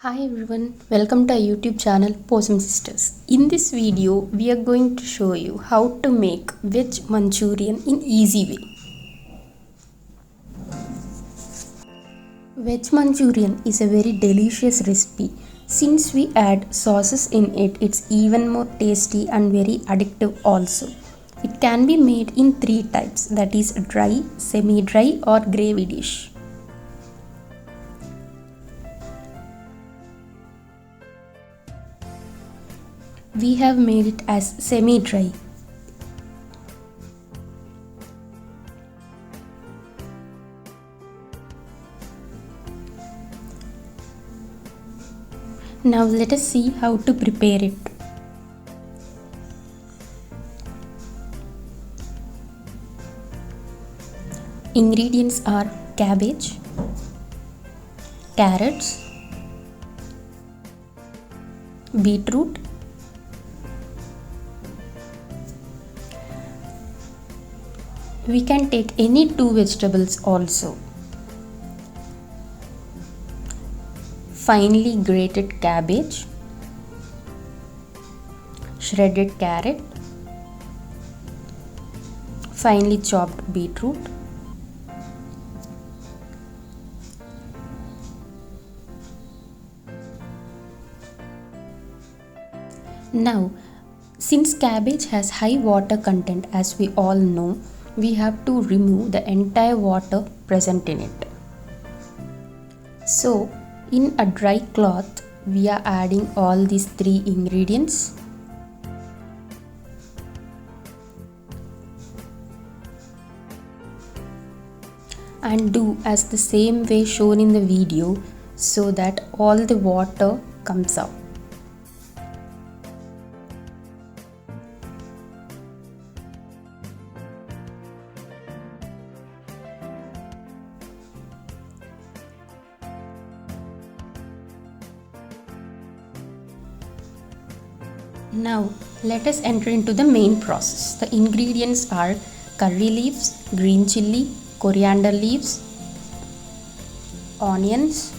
Hi everyone, welcome to our YouTube channel Possum Sisters. In this video, we are going to show you how to make veg Manchurian in easy way. Veg Manchurian is a very delicious recipe. Since we add sauces in it, it's even more tasty and very addictive also. It can be made in three types, that is dry, semi-dry or gravy dish. We have made it as semi-dry. Now let us see how to prepare it. Ingredients are cabbage, carrots, beetroot, we can take any two vegetables also, finely grated cabbage, shredded carrot, finely chopped beetroot, now since cabbage has high water content, as we all know, we have to remove the entire water present in it. So in a dry cloth, we are adding all these three ingredients. And do as the same way shown in the video so that all the water comes out. Now let us enter into the main process. The ingredients are curry leaves, green chilli, coriander leaves, onions,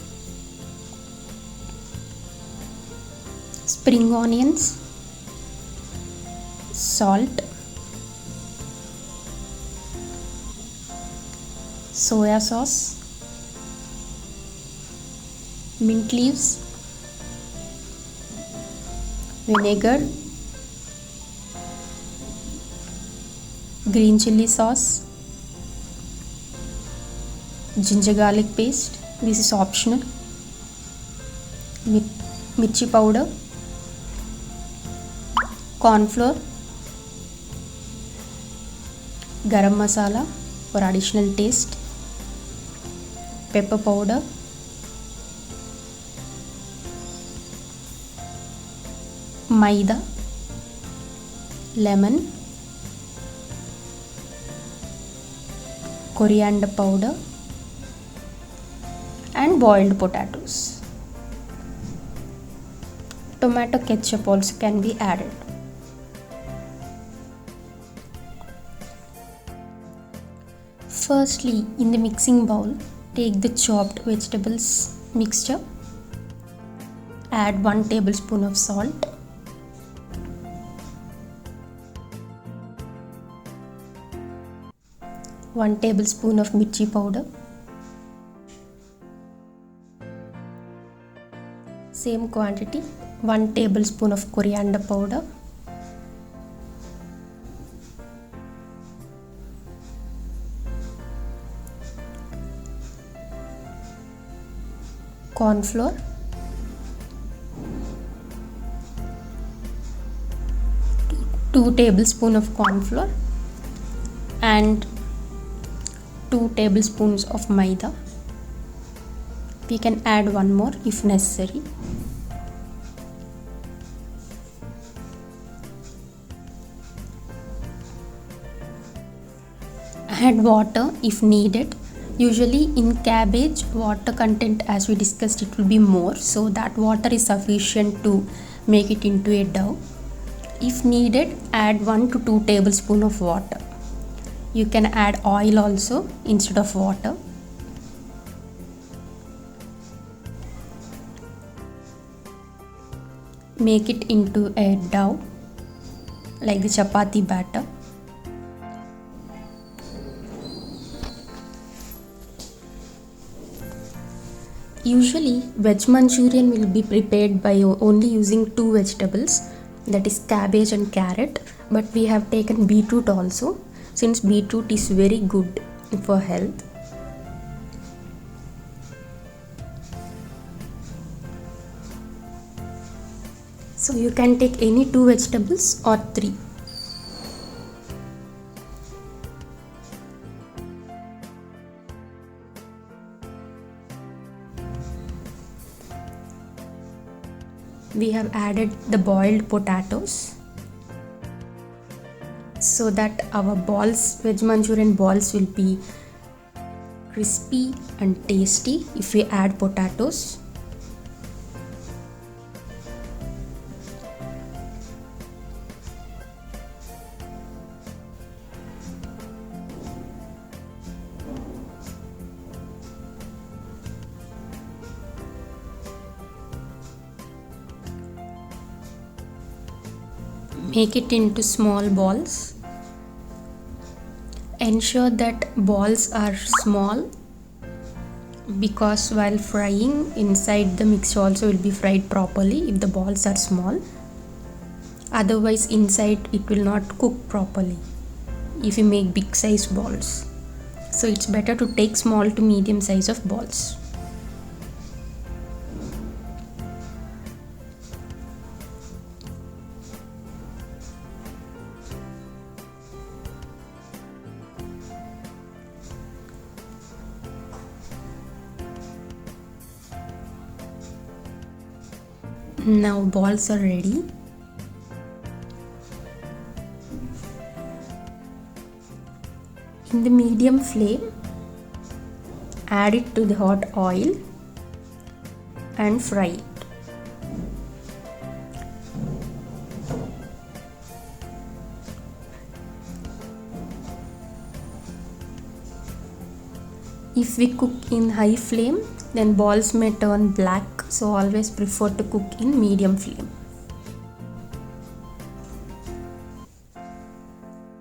spring onions, salt, soya sauce, mint leaves, vinegar, green chilli sauce, ginger garlic paste, this is optional, mirchi powder, corn flour, garam masala for additional taste, pepper powder, maida, lemon, coriander powder and boiled potatoes. Tomato ketchup also can be added. Firstly, in the mixing bowl, take the chopped vegetables mixture, add 1 tablespoon of salt, one tablespoon of mirchi powder, same quantity, 1 tablespoon of coriander powder, corn flour, two tablespoons of corn flour and 2 tablespoons of maida. We can add one more if necessary. Add water if needed. Usually in cabbage, water content, as we discussed, it will be more, so that water is sufficient to make it into a dough. If needed, add 1 to 2 tablespoons of water. You can add oil also instead of water. Make it into a dough like the chapati batter. Usually veg manchurian will be prepared by only using two vegetables, that is cabbage and carrot, but we have taken beetroot also since beetroot is very good for health. So you can take any two vegetables or three. We have added the boiled potatoes so that our balls, veg manchurian balls, will be crispy and tasty if we add potatoes. Make it into small balls. Ensure that balls are small because while frying inside the mix also will be fried properly if the balls are small. Otherwise inside it will not cook properly if you make big size balls. So it's better to take small to medium size of balls. Now balls are ready. In the medium flame, add it to the hot oil and fry it. If we cook in high flame, then balls may turn black, so always prefer to cook in medium flame.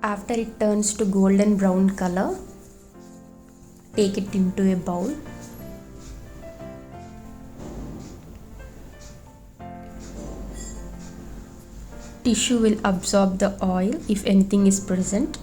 After it turns to golden brown color, take it into a bowl. Tissue will absorb the oil if anything is present.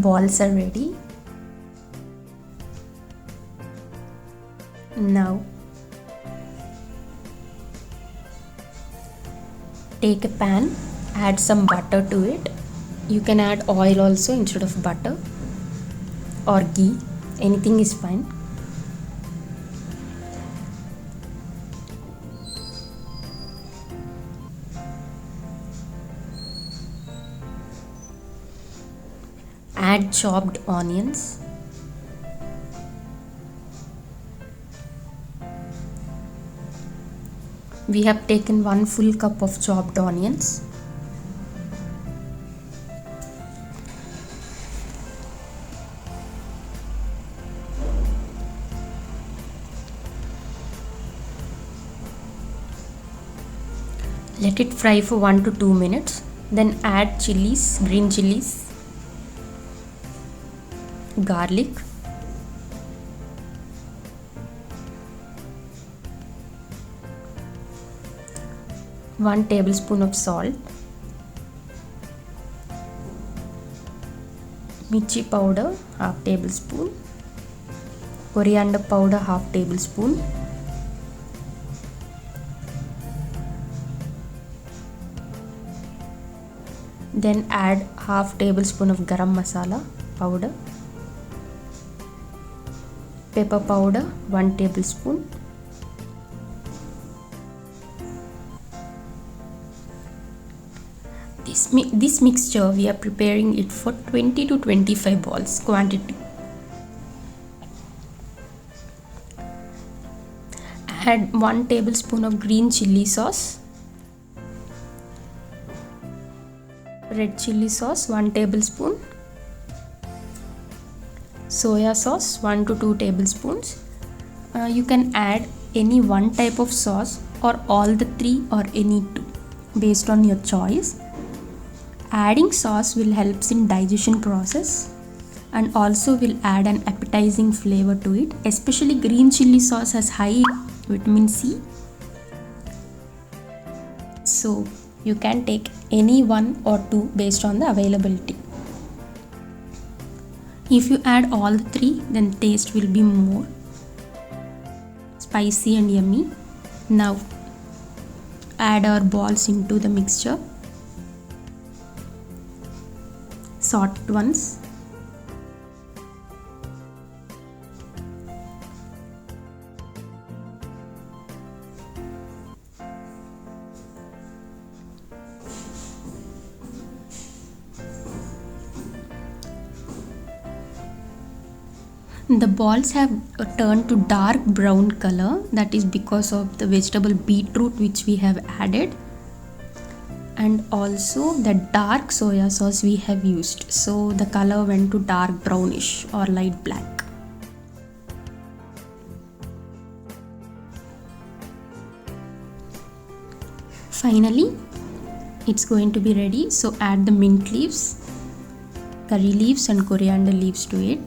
Balls are ready. Now take a pan, add some butter to it. You can add oil also instead of butter, or ghee, anything is fine. Add chopped onions. We have taken 1 full cup of chopped onions. Let it fry for 1 to 2 minutes. Then add chilies, green chilies, garlic, one tablespoon of salt, mirchi powder half tablespoon, coriander powder half tablespoon, then add half tablespoon of garam masala powder, pepper powder 1 tablespoon, This mixture we are preparing it for 20 to 25 balls quantity. Add 1 tablespoon of green chili sauce, red chili sauce 1 tablespoon, soya sauce 1 to 2 tablespoons. You can add any one type of sauce or all the three or any two based on your choice. Adding sauce will help in digestion process and also will add an appetizing flavor to it. Especially green chili sauce has high vitamin C. So you can take any one or two based on the availability. If you add all the three, then taste will be more spicy and yummy. Now add our balls into the mixture. Sort it once. The balls have turned to dark brown color. That is because of the vegetable beetroot which we have added, and also the dark soya sauce we have used. So the color went to dark brownish or light black. Finally, it's going to be ready. So add the mint leaves, curry leaves and coriander leaves to it.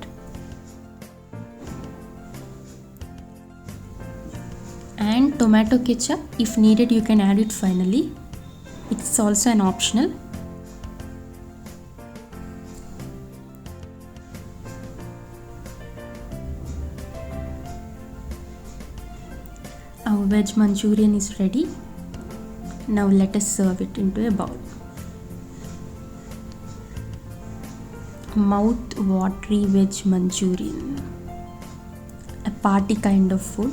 And tomato ketchup, if needed you can add it finally. It's also an optional. Our veg Manchurian is ready. Now let us serve it into a bowl. Mouth-watery veg Manchurian, a party kind of food.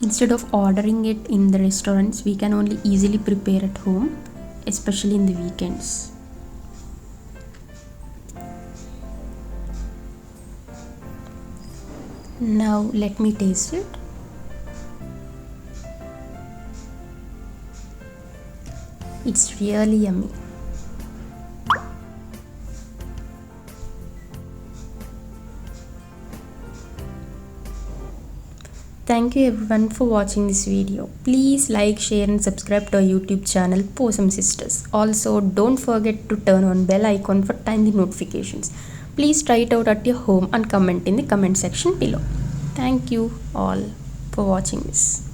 Instead of ordering it in the restaurants, we can only easily prepare at home, especially in the weekends. Now let me taste it. It's really yummy. Thank you everyone for watching this video. Please like, share and subscribe to our YouTube channel Possum Sisters. Also don't forget to turn on bell icon for timely notifications. Please try it out at your home and comment in the comment section below. Thank you all for watching this.